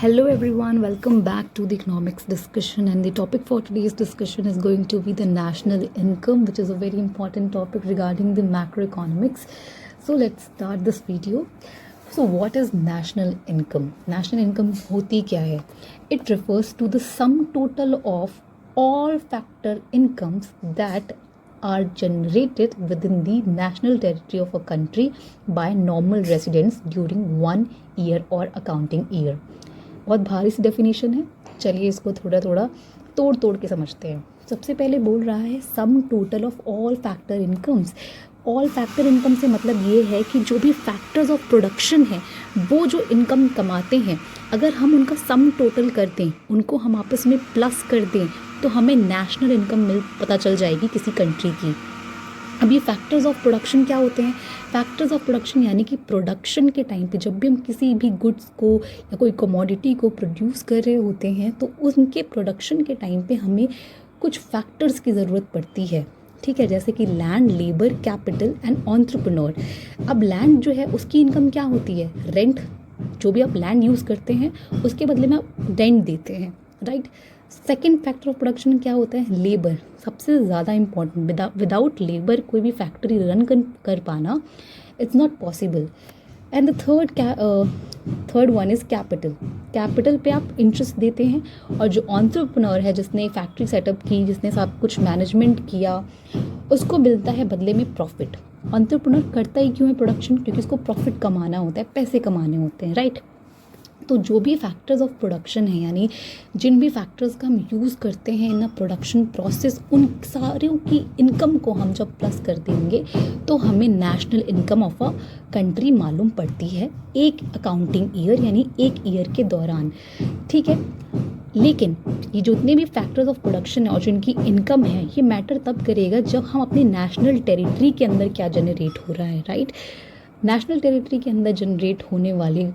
Hello everyone, welcome back to the economics discussion, and the topic for today's discussion is going to be the national income, which is a very important topic regarding the macroeconomics. So let's start this video. So what is national income? National income होती क्या है? It refers to the sum total of all factor incomes that are generated within the national territory of a country by normal residents during 1 year or accounting year. बहुत भारी सी definition है, चलिए इसको थोड़ा थोड़ा तोड़ के समझते हैं. सबसे पहले बोल रहा है सम total of all factor incomes. All factor income से मतलब ये है कि जो भी फैक्टर्स ऑफ प्रोडक्शन है वो जो इनकम कमाते हैं, अगर हम उनका सम टोटल कर दें, उनको हम आपस में प्लस कर दें, तो हमें नेशनल इनकम पता चल जाएगी किसी कंट्री की. अब ये फैक्टर्स ऑफ प्रोडक्शन क्या होते हैं? फैक्टर्स ऑफ प्रोडक्शन यानी कि प्रोडक्शन के टाइम पे जब भी हम किसी भी गुड्स को या कोई कमोडिटी को प्रोड्यूस कर रहे होते हैं तो उनके प्रोडक्शन के टाइम पे हमें कुछ फैक्टर्स की ज़रूरत पड़ती है. ठीक है, जैसे कि land, labour, capital and entrepreneur. अब लैंड जो है उसकी इनकम क्या होती है? रेंट. जो भी आप लैंड यूज़ करते हैं उसके बदले में आप रेंट देते हैं, right. Second factor of production क्या होता है? लेबर. सबसे ज़्यादा इम्पॉर्टेंट. विदाउट लेबर कोई भी फैक्ट्री रन कर पाना it's not possible. And the third one is capital. Capital पे आप इंटरेस्ट देते हैं, और जो एंटरप्रेन्योर है जिसने फैक्ट्री सेटअप की, जिसने सब कुछ मैनेजमेंट किया, उसको मिलता है बदले में प्रॉफिट. एंटरप्रेन्योर करता ही क्यों है प्रोडक्शन? क्योंकि उसको प्रॉफिट कमाना होता है, पैसे कमाने होते हैं, राइट. तो जो भी फैक्टर्स ऑफ प्रोडक्शन है, यानी जिन भी फैक्टर्स का हम यूज़ करते हैं इन अ प्रोडक्शन प्रोसेस, उन सारों की इनकम को हम जब प्लस कर देंगे तो हमें national income of a country मालूम पड़ती है एक अकाउंटिंग ईयर यानी एक ईयर के दौरान. ठीक है, लेकिन ये जितने भी फैक्टर्स ऑफ प्रोडक्शन है और जो इनकी इनकम है, ये मैटर तब करेगा जब हम अपने नेशनल टेरिटरी के अंदर क्या जनरेट हो रहा है, राइट. नेशनल टेरिटरी के अंदर जनरेट होने वाली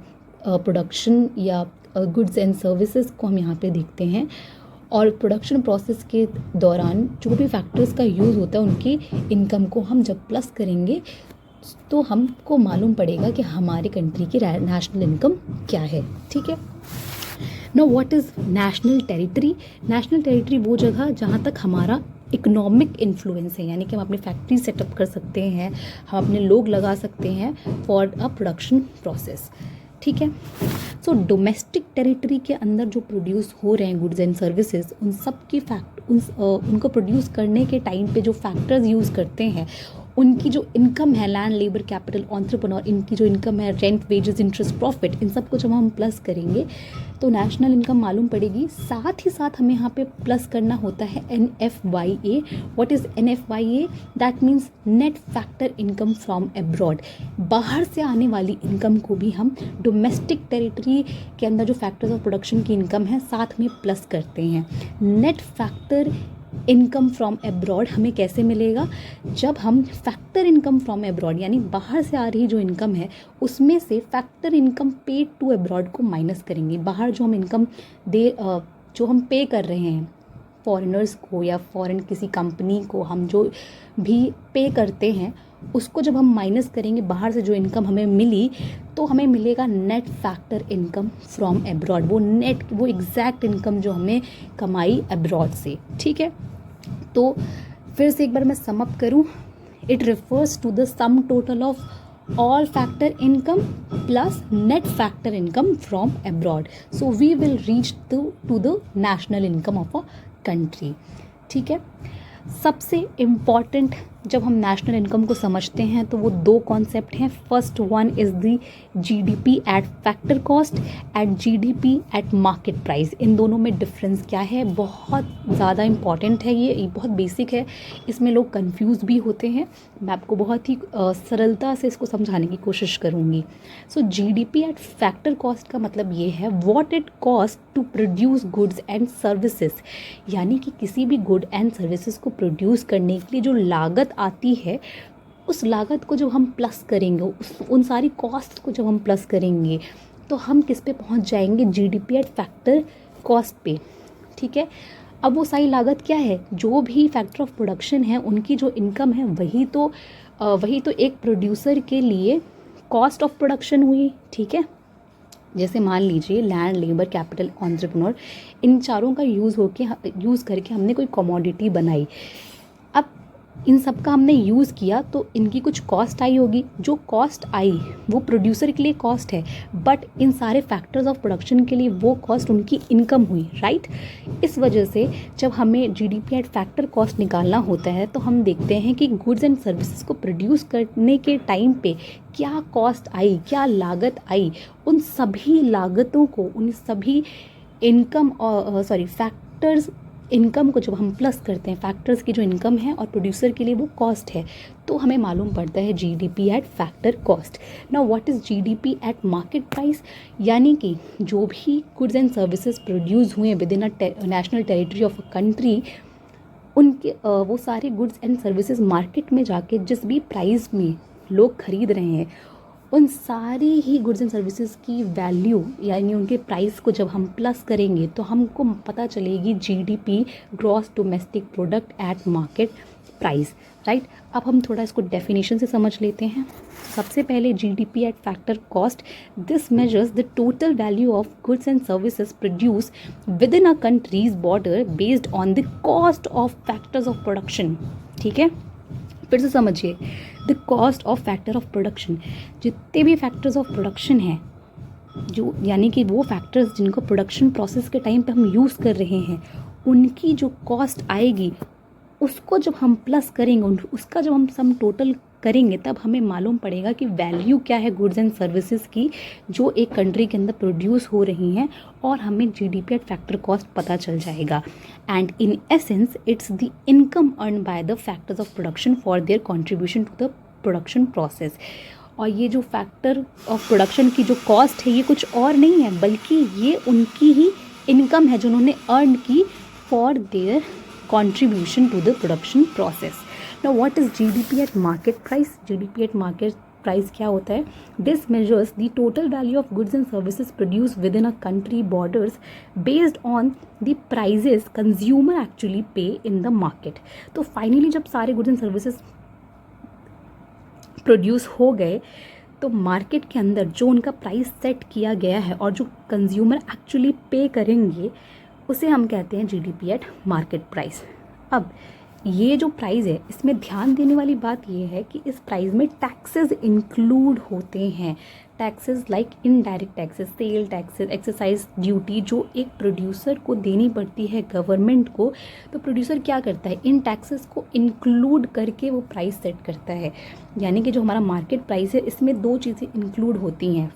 प्रोडक्शन या गुड्स एंड सर्विसेज को हम यहाँ पे देखते हैं, और प्रोडक्शन प्रोसेस के दौरान जो भी फैक्टर्स का यूज़ होता है उनकी इनकम को हम जब प्लस करेंगे तो हमको मालूम पड़ेगा कि हमारे कंट्री की नेशनल इनकम क्या है. ठीक है. Know what is national territory? National territory वो जगह जहाँ तक हमारा इकोनॉमिक इन्फ्लुएंस है, यानी कि हम अपनी फैक्ट्री सेटअप कर सकते हैं, हम अपने लोग लगा सकते हैं फॉर अ प्रोडक्शन प्रोसेस. ठीक है. सो डोमेस्टिक टेरिटरी के अंदर जो प्रोड्यूस हो रहे हैं गुड्स एंड सर्विसेज, उन सब की उनको प्रोड्यूस करने के टाइम पे जो फैक्टर्स यूज़ करते हैं, उनकी जो इनकम है, लैंड, लेबर, कैपिटल, एंटरप्रेन्योर, इनकी जो इनकम है, रेंट, वेजेस, इंटरेस्ट, प्रॉफिट, इन सब को जब हम प्लस करेंगे तो नेशनल इनकम मालूम पड़ेगी. साथ ही साथ हमें यहाँ पे प्लस करना होता है NFYA. What is NFYA? That means net factor income from abroad. बाहर से आने वाली इनकम को भी हम डोमेस्टिक टेरिटरी के अंदर जो फैक्टर्स ऑफ प्रोडक्शन की इनकम है साथ में प्लस करते हैं. Net factor income from abroad हमें कैसे मिलेगा? जब हम फैक्टर इनकम फ्रॉम अब्रॉड यानी बाहर से आ रही जो इनकम है उसमें से factor income paid to abroad को माइनस करेंगे. बाहर जो हम इनकम जो हम पे कर रहे हैं फॉरेनर्स को या फॉरेन किसी कंपनी को, हम जो भी पे करते हैं उसको जब हम माइनस करेंगे, बाहर से जो इनकम हमें मिली, तो हमें मिलेगा net factor income from abroad. वो एग्जैक्ट इनकम जो हमने कमाई अब्रॉड से. ठीक है. तो फिर से एक बार मैं सम अप करूँ. It refers to the sum total of all factor income plus net factor income from abroad. So we will reach to the national income of a country. ठीक है. सबसे इम्पॉर्टेंट जब हम नेशनल इनकम को समझते हैं तो वो दो कॉन्सेप्ट हैं. First one is the GDP at factor cost and GDP at market price. इन दोनों में डिफरेंस क्या है? बहुत ज़्यादा इम्पॉर्टेंट है, ये बहुत बेसिक है, इसमें लोग कंफ्यूज भी होते हैं. मैं आपको बहुत ही सरलता से इसको समझाने की कोशिश करूँगी. So GDP at factor cost का मतलब ये है what it cost to produce goods and services, यानी कि किसी भी गुड एंड सर्विसेज को प्रोड्यूस करने के लिए जो लागत आती है, उस लागत को जब हम प्लस करेंगे, उन सारी कॉस्ट को जब हम प्लस करेंगे तो हम किस पे पहुंच जाएंगे? GDP एट फैक्टर कॉस्ट पे. ठीक है. अब वो सारी लागत क्या है? जो भी फैक्टर ऑफ प्रोडक्शन है उनकी जो इनकम है वही तो एक प्रोड्यूसर के लिए कॉस्ट ऑफ प्रोडक्शन हुई. ठीक है. जैसे मान लीजिए लैंड, लेबर, कैपिटल, एंटरप्रेन्योर, इन चारों का यूज़ करके हमने कोई कमोडिटी बनाई। अब इन सब का हमने यूज़ किया तो इनकी कुछ कॉस्ट आई होगी। जो कॉस्ट आई वो प्रोड्यूसर के लिए कॉस्ट है, बट इन सारे फैक्टर्स ऑफ प्रोडक्शन के लिए वो कॉस्ट उनकी इनकम हुई, राइट। इस वजह से जब हमें जीडीपी एट फैक्टर कॉस्ट निकालना होता है तो हम देखते हैं कि गुड्स एंड सर्विसेज को प्रोड्यूस करने के टाइम पे क्या कॉस्ट आई, क्या लागत आई। उन सभी लागतों को, उन सभी फैक्टर्स इनकम को जब हम प्लस करते हैं, फैक्टर्स की जो इनकम है और प्रोड्यूसर के लिए वो कॉस्ट है, तो हमें मालूम पड़ता है GDP at factor cost. Now what is GDP at market price, यानी कि जो भी गुड्स एंड सर्विसेज प्रोड्यूस हुए with in a national territory of a country, उनके वो सारे गुड्स एंड सर्विसेज मार्केट में जाके जिस भी प्राइस में लोग खरीद रहे हैं, उन सारी ही गुड्स एंड सर्विसेज की वैल्यू यानी उनके प्राइस को जब हम प्लस करेंगे तो हमको पता चलेगी GDP, gross domestic product at market price, right. अब हम थोड़ा इसको डेफिनेशन से समझ लेते हैं। सबसे पहले GDP at factor cost, this measures the total value of goods and services produce with in a countries border based on the cost of factors of production. ठीक है, फिर से समझिए, the cost of factor of production, जितने भी factors of production हैं, जो यानी कि वो फैक्टर्स जिनको प्रोडक्शन प्रोसेस के टाइम पे हम यूज़ कर रहे हैं, उनकी जो कॉस्ट आएगी उसको जब हम प्लस करेंगे, उसका जब हम सम टोटल करेंगे, तब हमें मालूम पड़ेगा कि वैल्यू क्या है गुड्स एंड सर्विसेज की जो एक कंट्री के अंदर प्रोड्यूस हो रही हैं, और हमें जीडीपी एट फैक्टर कॉस्ट पता चल जाएगा। And in essence it's the income earn by the factors of production for their contribution to the production process. और ये जो फैक्टर ऑफ प्रोडक्शन की जो कॉस्ट है, ये कुछ और नहीं है बल्कि ये उनकी ही इनकम है जो उन्होंने अर्न की for their contribution to the production process. Now what is GDP at market price? GDP at market price क्या होता है? This measures the total value of goods and services produced within a country borders based on the prices consumer actually pay in the market. तो finally जब सारे goods and services produce हो गए तो market के अंदर जो उनका प्राइस सेट किया गया है और जो कंज्यूमर एक्चुअली पे करेंगे, उसे हम कहते हैं जीडीपी एट मार्केट प्राइस। अब ये जो प्राइस है, इसमें ध्यान देने वाली बात ये है कि इस प्राइस में टैक्सेस इंक्लूड होते हैं। Taxes like indirect taxes, sale taxes, exercise duty जो एक प्रोड्यूसर को देनी पड़ती है गवर्नमेंट को, तो प्रोड्यूसर क्या करता है, इन टैक्सेस को इंक्लूड करके वो प्राइस सेट करता है। यानी कि जो हमारा मार्केट प्राइस है, इसमें दो चीज़ें इंक्लूड होती हैं।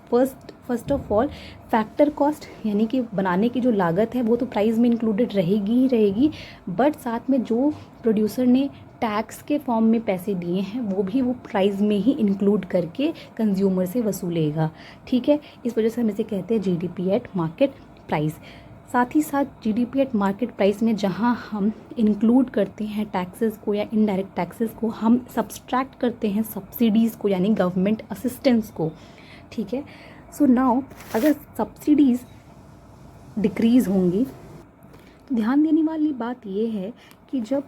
First of all factor cost, यानी कि बनाने की जो लागत है वो तो प्राइस में इंक्लूडेड रहेगी ही रहेगी, बट साथ में जो प्रोड्यूसर ने टैक्स के फॉर्म में पैसे दिए हैं वो भी वो प्राइस में ही इंक्लूड करके कंज्यूमर से वसूलेगा। ठीक है, इस वजह से हम इसे कहते हैं जीडीपी एट मार्केट प्राइस। साथ ही साथ जीडीपी एट मार्केट प्राइस में जहां हम इंक्लूड करते हैं टैक्सेस को या इनडायरेक्ट टैक्सेस को, हम सब्सट्रैक्ट करते हैं सब्सिडीज़ को यानी गवर्नमेंट असिस्टेंस को। ठीक है, सो नाउ अगर सब्सिडीज़ डिक्रीज़ होंगी तो ध्यान देने वाली बात ये है कि जब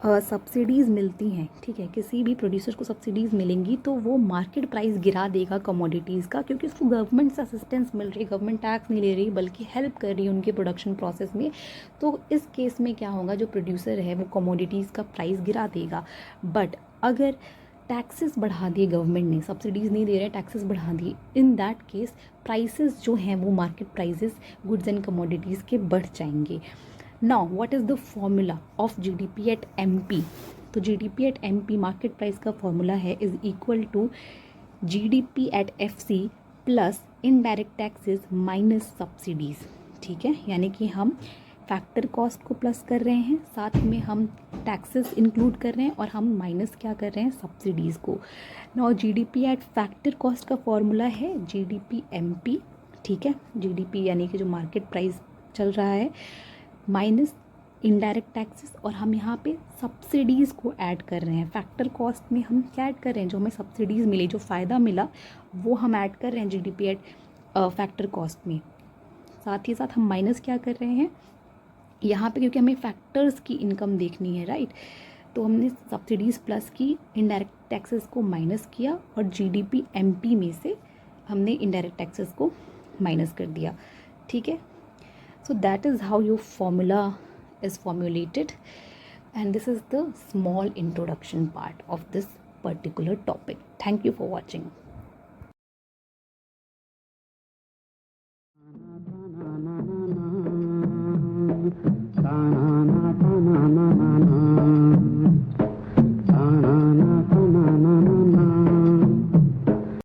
सब्सिडीज़ मिलती हैं, ठीक है, किसी भी प्रोड्यूसर को सब्सिडीज़ मिलेंगी तो वो मार्केट प्राइस गिरा देगा कमोडिटीज़ का, क्योंकि उसको गवर्नमेंट से असिस्टेंस मिल रही है, गवर्नमेंट टैक्स नहीं ले रही बल्कि हेल्प कर रही है उनके प्रोडक्शन प्रोसेस में। तो इस केस में क्या होगा, जो प्रोड्यूसर है वो कमोडिटीज़ का प्राइस गिरा देगा। बट अगर टैक्सेस बढ़ा दिए गवर्नमेंट ने, सब्सिडीज़ नहीं दे रहे, टैक्सेस बढ़ा दिए, इन दैट केस प्राइसेस जो हैं वो market prices goods and commodities के बढ़ जाएंगे। Now what is the formula of GDP at MP? तो GDP at MP market price का फॉर्मूला है is equal to GDP at FC plus indirect taxes minus subsidies. ठीक है, यानी कि हम फैक्टर कॉस्ट को प्लस कर रहे हैं, साथ में हम टैक्सेस इंक्लूड कर रहे हैं और हम माइनस क्या कर रहे हैं, सब्सिडीज़ को। Now GDP at factor cost का फॉर्मूला है जीडीपी एमपी। ठीक है, जीडीपी यानी कि जो मार्केट प्राइस चल रहा है माइनस इनडायरेक्ट टैक्सेस, और हम यहाँ पे सब्सिडीज़ को ऐड कर रहे हैं। फैक्टर कॉस्ट में हम क्या ऐड कर रहे हैं, जो हमें सब्सिडीज़ मिली, जो फ़ायदा मिला वो हम ऐड कर रहे हैं जीडीपी एट फैक्टर कॉस्ट में। साथ ही साथ हम माइनस क्या कर रहे हैं यहाँ पे, क्योंकि हमें फैक्टर्स की इनकम देखनी है, राइट। तो हमने सब्सिडीज़ प्लस की, इनडायरेक्ट टैक्सेस को माइनस किया और जीडीपी एमपी में से हमने इनडायरेक्ट टैक्सेस को माइनस कर दिया, ठीक है. So that is how your formula is formulated, and this is the small introduction part of this particular topic. Thank you for watching. Ta na na